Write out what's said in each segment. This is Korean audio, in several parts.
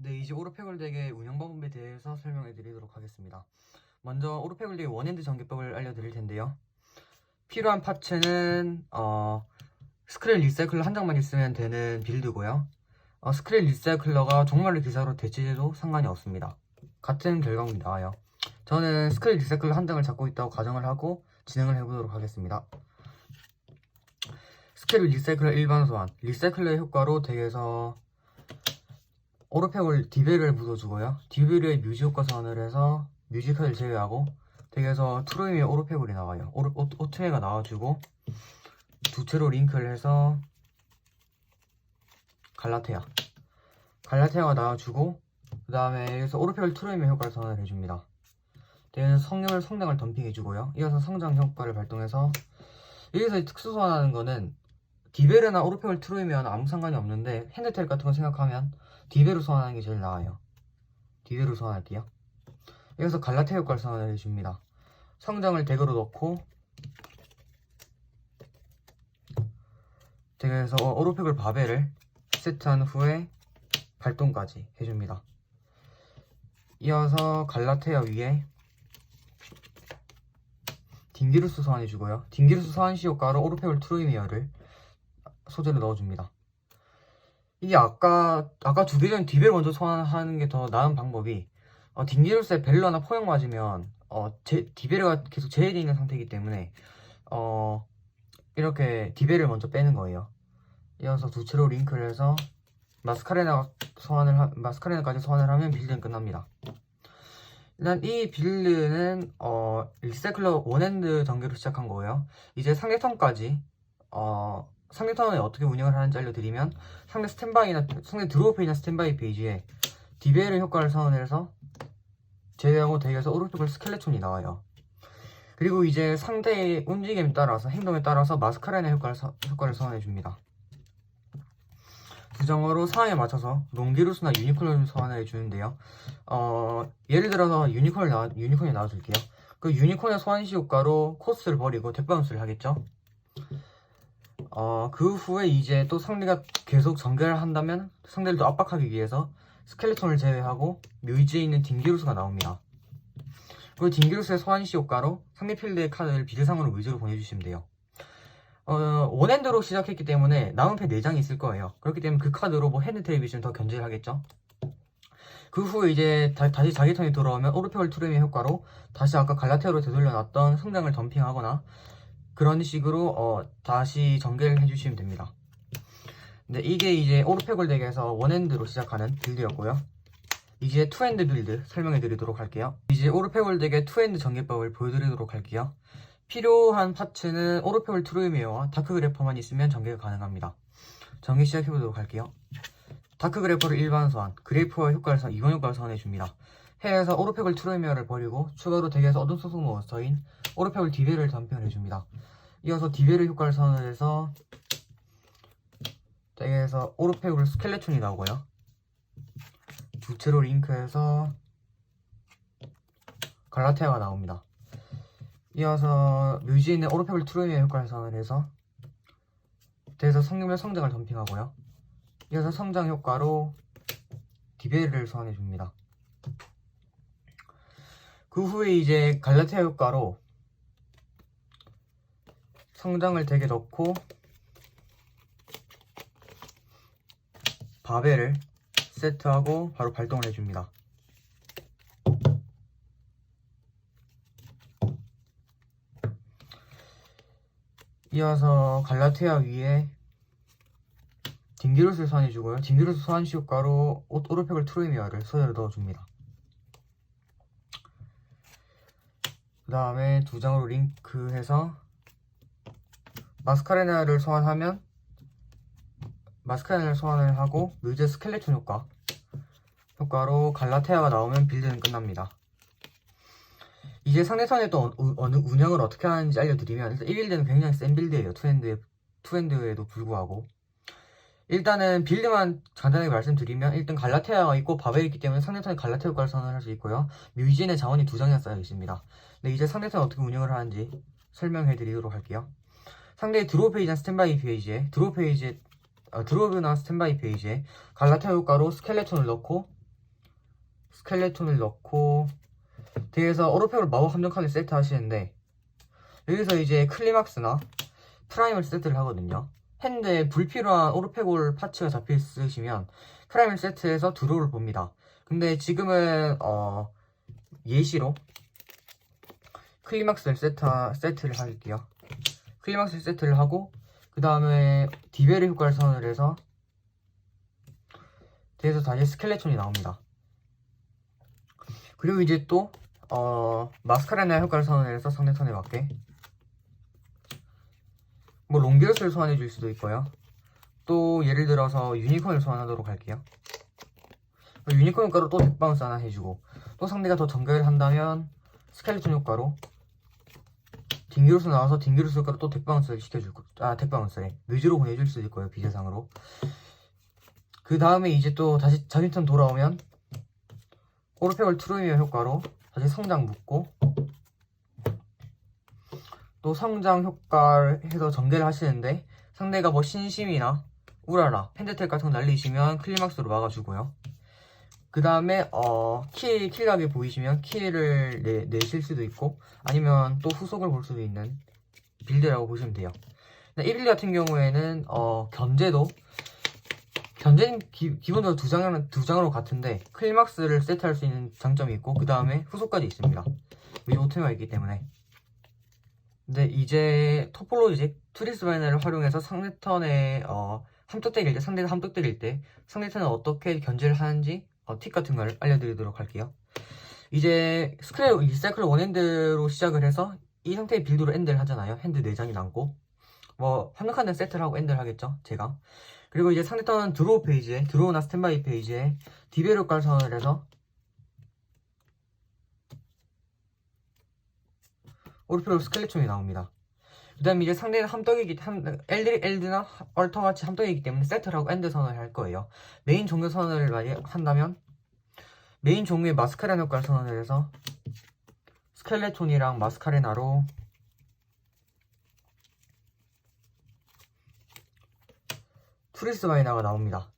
네, 이제 오르페골 덱의 운영 방법에 대해서 설명해 드리도록 하겠습니다. 먼저 오르페골 덱의 원핸드 전개법을 알려드릴 텐데요. 필요한 파츠는 스크랩 리사이클러 한 장만 있으면 되는 빌드고요. 스크랩 리사이클러가 종말의 기사로 대체해도 상관이 없습니다. 같은 결과물이 나와요. 저는 스크랩 리사이클러 한 장을 잡고 있다고 가정을 하고 진행을 해보도록 하겠습니다. 스크랩 리사이클러 일반 소환. 리사이클러의 효과로 덱에서 오르페골 디벨을 묻어주고요. 디벨의 뮤지 효과 소환을 해서 뮤지 카드를 제외하고 덱에서 트로이미의 오르페골이 나와요. 오트메가 나와주고 두 채로 링크를 해서 갈라테아가 나와주고 그 다음에 여기서 오르페골 트로이미 효과를 소환을 해줍니다. 덱에는 성장을 덤핑해주고요. 이어서 성장 효과를 발동해서 여기서 특수 소환하는 거는 디베르나 오르페골 트로이미와는 아무 상관이 없는데 핸드텔 같은 거 생각하면 디베르 소환하는 게 제일 나아요. 디베르 소환할게요. 여기서 갈라테아 효과를 소환을 해줍니다. 성장을 덱으로 넣고 덱에서 오르페골 바벨을 세트한 후에 발동까지 해줍니다. 이어서 갈라테아 위에 딩기루스 소환해주고요. 딩기루스 소환 시 효과로 오르페골 트로이미어를 소재로 넣어줍니다. 이게 아까 두 개 전 디벨 먼저 소환하는 게 더 나은 방법이 딩기루스에 벨러나 포역 맞으면 디벨가 계속 제외되어 있는 상태이기 때문에 이렇게 디벨을 먼저 빼는 거예요. 이어서 두 채로 링크를 해서 마스카레나까지 소환을 하면 빌드는 끝납니다. 일단 이 빌드는 리사이클러 원핸드 전개로 시작한 거고요. 이제 상대턴까지 상대턴을 어떻게 운영을 하는지 알려드리면 상대 드로우 페이지나 스탠바이 페이지에 디벨의 효과를 선언해서 제외하고 덱에서 오른쪽을 스켈레톤이 나와요. 그리고 이제 상대의 움직임에 따라서 행동에 따라서 마스카레나 효과를 선언해줍니다. 부정어로 상황에 맞춰서 롱기루스나 유니콘을 소환을 해주는데요. 예를 들어서 유니콘이 나와줄게요. 그 유니콘의 소환시 효과로 코스를 버리고 덱바운스를 하겠죠. 그 후에 이제 또 상대가 계속 전개를 한다면 상대를 또 압박하기 위해서 스켈레톤을 제외하고 묘지에 있는 딩기루스가 나옵니다. 그리고 딩기루스의 소환시 효과로 상대 필드의 카드를 비례상으로 묘지로 보내주시면 돼요. 원핸드로 시작했기 때문에 남은 패 4장이 있을 거예요. 그렇기 때문에 그 카드로 뭐 핸드 텔레비전 더 견제를 하겠죠. 그 후에 이제 다시 자기 턴이 돌아오면 오르페골 트루미의 효과로 다시 아까 갈라테아로 되돌려놨던 성장을 덤핑하거나 그런 식으로 다시 전개를 해주시면 됩니다. 근데 이게 이제 오르페골 덱에서 원핸드로 시작하는 빌드였고요. 이제 투핸드 빌드 설명해 드리도록 할게요. 이제 오르페골 덱의 투핸드 전개법을 보여드리도록 할게요. 필요한 파츠는 오르페골 트루미어와 다크그래퍼만 있으면 전개가 가능합니다. 전개 시작해보도록 할게요. 다크그래퍼를 일반 소환, 그래프와 이번 효과를 소환해줍니다. 해에서 오르페골 트루미어를 버리고 추가로 덱에서 어둠 소속 몬스터인 오르페골 디벨을 덤핑을 해줍니다. 이어서 디벨의 효과를 선언을 해서 덱에서 오르페골 스켈레톤이 나오고요. 두 채로 링크해서 갈라테아가 나옵니다. 이어서 묘지에 있는 오르페골 트루미의 효과를 선언을 해서 덱에서 성장을 덤핑하고요. 이어서 성장 효과로 디벨을 소환해줍니다. 그 후에 이제 갈라테아 효과로 성장을 덱에 넣고 바벨을 세트하고 바로 발동을 해줍니다. 이어서 갈라테아 위에 딩기루스를 소환해주고요. 딩기루스 소환시 효과로 오르페골 트루미어를 소재로 넣어줍니다. 그 다음에 두 장으로 링크해서 마스카레나를 소환을 하고 뮤제 스켈레톤 효과로 갈라테아가 나오면 빌드는 끝납니다. 이제 상대선에 또 어느 운영을 어떻게 하는지 알려드리면 일단 1빌드는 굉장히 센 빌드예요. 투핸드에도 불구하고 일단은 빌드만 간단하게 말씀드리면 일단 갈라테아가 있고 바벨이 있기 때문에 상대선에 갈라테아 효과를 선언할 수 있고요. 뮤지엔의 자원이 2장이나 쌓여 있습니다. 네, 이제 상대선이 어떻게 운영을 하는지 설명해 드리도록 할게요. 상대의 드로우 페이지나 스탠바이 페이지에 드로우나 스탠바이 페이지에 갈라테아 효과로 스켈레톤을 넣고 스켈레톤을 넣고 뒤에서 오르페올 마법 함정 카드 세트 하시는데 여기서 이제 클리막스나 프라임을 세트를 하거든요. 핸드에 불필요한 오르페골 파츠가 잡혀 있으시면 프라임을 세트해서 드로우를 봅니다. 근데 지금은 예시로 클리막스를 세트를 할게요. 클리막스 세트를 하고 그 다음에 디베르 효과를 선언을 해서 뒤에서 다시 스켈레톤이 나옵니다. 그리고 이제 또 마스카레나 효과를 선언해서 상대 턴에 맞게 뭐 롱게르스를 소환해 줄 수도 있고요. 또 예를 들어서 유니콘을 소환하도록 할게요. 유니콘 효과로 또 덱바운스 하나 해주고 또 상대가 더 전개를 한다면 스켈레톤 효과로 딩기루스 나와서 딩기루스 효과로 또 덱바운스를 시켜주고 덱바운스에 뮤즈로 보내줄 수도 있고요. 비제상으로. 그 다음에 이제 또 다시 자기 턴 돌아오면 오르페올 트루이어 효과로 다시 성장 묶고 또 성장 효과를 해서 전개를 하시는데 상대가 뭐 신심이나 우라라, 펜데텔 같은 거 날리시면 클리막스로 막아주고요. 그 다음에 킬각이 보이시면 킬을 내실 수도 있고 아니면 또 후속을 볼 수도 있는 빌드라고 보시면 돼요. 이 빌드 같은 경우에는 견제는 기본적으로 두 장으로 같은데 클리막스를 세트할 수 있는 장점이 있고 그 다음에 후속까지 있습니다. 미리 오토가 있기 때문에. 근데 이제 토폴로지 투리스 바이너를 활용해서 상대 턴에 함떡 때릴 때 상대가 함떡 때릴 때 상대 턴은 어떻게 견제를 하는지 팁 같은 걸 알려드리도록 할게요. 이제 리사이클 원핸드로 시작을 해서 이 상태의 빌드로 엔드를 하잖아요. 핸드 4장이 남고 뭐 한칸은 세트를 하고 엔드를 하겠죠 제가. 그리고 이제 상대 턴은 드로우나 스탠바이 페이지에 디베르 효과를 선언을 해서 오르페올 스켈레톤이 나옵니다. 그 다음에 이제 상대는 엘드나 얼터같이 함떡이기 때문에 세트를 하고 엔드 선언을 할 거예요. 메인 종료 선언을 많이 한다면 메인 종류의 마스카레나 효과를 선언을 해서 스켈레톤이랑 마스카레나로 투리스 바이너가 나옵니다.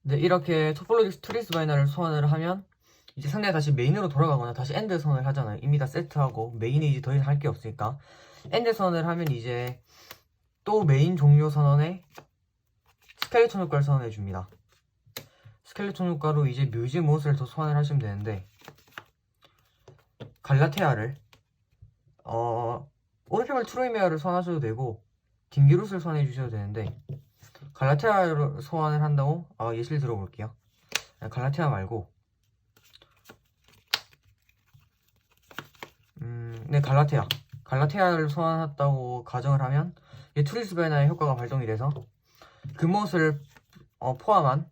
근데 이렇게 토폴로지 투리스 바이너를 소환을 하면 이제 상대가 다시 메인으로 돌아가거나 다시 엔드 선언을 하잖아요. 이미 다 세트하고 메인에 이제 더 이상 할 게 없으니까 엔드 선언을 하면 이제 또 메인 종료 선언에 스켈레톤 효과를 선언해 줍니다. 스켈레톤 효과로 이제 뮤즈 몬스터를 더 소환을 하시면 되는데 갈라테아를 오르페올 트로이메아를 소환하셔도 되고 딩기루스를 소환해 주셔도 되는데 갈라테아를 소환을 한다고 예시를 들어볼게요. 갈라테아 말고 네, 갈라테아를 소환했다고 가정을 하면 투리스 바이너의 효과가 발동이 돼서 그 몬스터를 포함한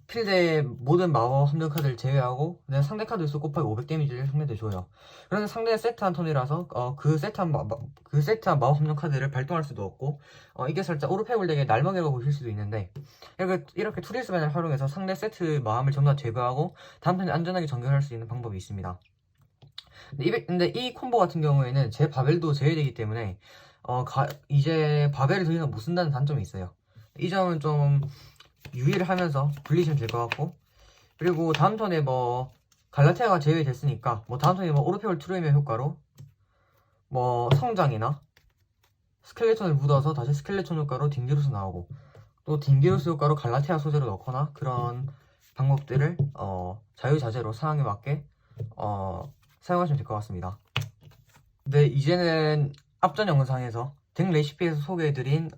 필드의 모든 마법 함정 카드를 제외하고 그냥 상대 카드 수 곱하기 500 데미지를 상대한테 줘요. 그런데 상대가 세트한 턴이라서 그 세트한 마법 함정 카드를 발동할 수도 없고 이게 살짝 오르페올 덱의 날먹이라고 보실 수도 있는데 이렇게 투리스 바이너를 활용해서 상대 세트 마음을 전부 다 제거하고 다음 턴에 안전하게 전개할 수 있는 방법이 있습니다. 근데 이 콤보 같은 경우에는 제 바벨도 제외되기 때문에 이제 바벨을 더 이상 못 쓴다는 단점이 있어요. 이 점은 좀 유의를 하면서 분리시면 될 것 같고 그리고 다음 턴에 뭐 갈라테아가 제외됐으니까 뭐 다음 턴에 뭐 오르페올 트루이메 효과로 뭐 성장이나 스켈레톤을 묻어서 다시 스켈레톤 효과로 딩기루스 나오고 또 딩기루스 효과로 갈라테아 소재로 넣거나 그런 방법들을 자유자재로 상황에 맞게 사용하시면 될 것 같습니다. 네, 이제는 앞전 영상에서 덱 레시피에서 소개해드린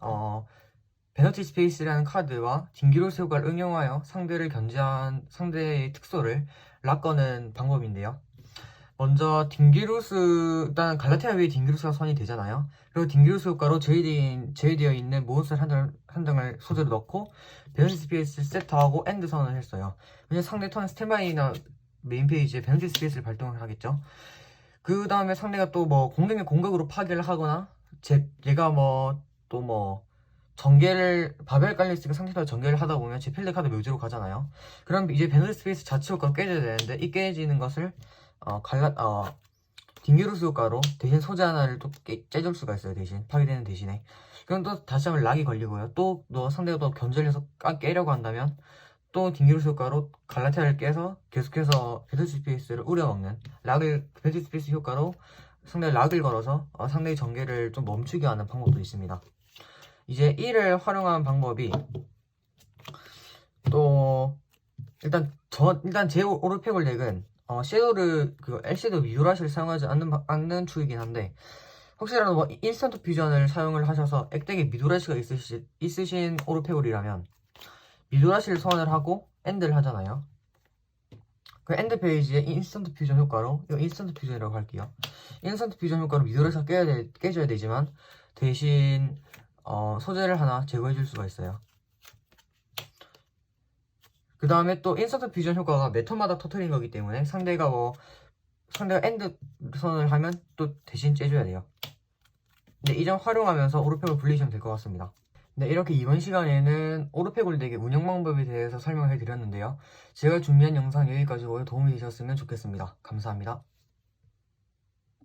베너티 스페이스라는 카드와 딩기루스 효과를 응용하여 상대를 견제한 상대의 특소를 락거는 방법인데요. 먼저 일단 갈라테아 위에 딩기루스가 선이 되잖아요. 그리고 딩기루스 효과로 제외되어 있는 몬스터 한 장을 소재로 넣고 베너티 스페이스 세트하고 엔드 선언을 했어요. 왜냐면 상대 턴 스탠바이나 메인 페이지에 베너티 스페이스를 발동을 하겠죠. 그 다음에 상대가 또 뭐 공격의 공격으로 파괴를 하거나 얘가 전개를 바벨 깔려있으니까 상대가 전개를 하다 보면 제 필드 카드 묘지로 가잖아요. 그럼 이제 베너티 스페이스 자체 효과가 깨져야 되는데 이 깨지는 것을 딩기루스 효과로 대신 소재 하나를 또 째줄 수가 있어요. 대신 파괴되는 대신에 그럼 또 다시 한번 락이 걸리고요. 또 상대가 또 견제를 해서 깨려고 한다면 또 딩기루스 효과로 갈라테아를 깨서 계속해서 배틀 스페이스를 우려먹는 배틀 스페이스 효과로 상대의 락을 걸어서 상대의 전개를 좀 멈추게 하는 방법도 있습니다. 이제 이를 활용한 방법이 또 일단 제 오르페골 덱은 섀도우를 엘시드 미도라시를 사용하지 않는 축이긴 한데, 혹시라도 뭐 인스턴트 퓨전을 사용을 하셔서 액덱에 미도라시가 있으신 오르페골이라면 미도라시를 소환을 하고 엔드를 하잖아요. 그 엔드 페이지에 인스턴트 퓨전 효과로, 이거 인스턴트 퓨전이라고 할게요. 인스턴트 퓨전 효과로 미도라시가 깨져야 되지만 대신 소재를 하나 제거해 줄 수가 있어요. 그 다음에 또 인스턴트 퓨전 효과가 매 턴마다 터트린 거기 때문에 상대가 엔드 선을 하면 또 대신 째줘야 돼요. 네, 이 점 활용하면서 오르페골 굴리시면 될 것 같습니다. 네, 이렇게 이번 시간에는 오르페골 덱의 운영 방법에 대해서 설명해 드렸는데요. 제가 준비한 영상 여기까지고요. 도움이 되셨으면 좋겠습니다. 감사합니다.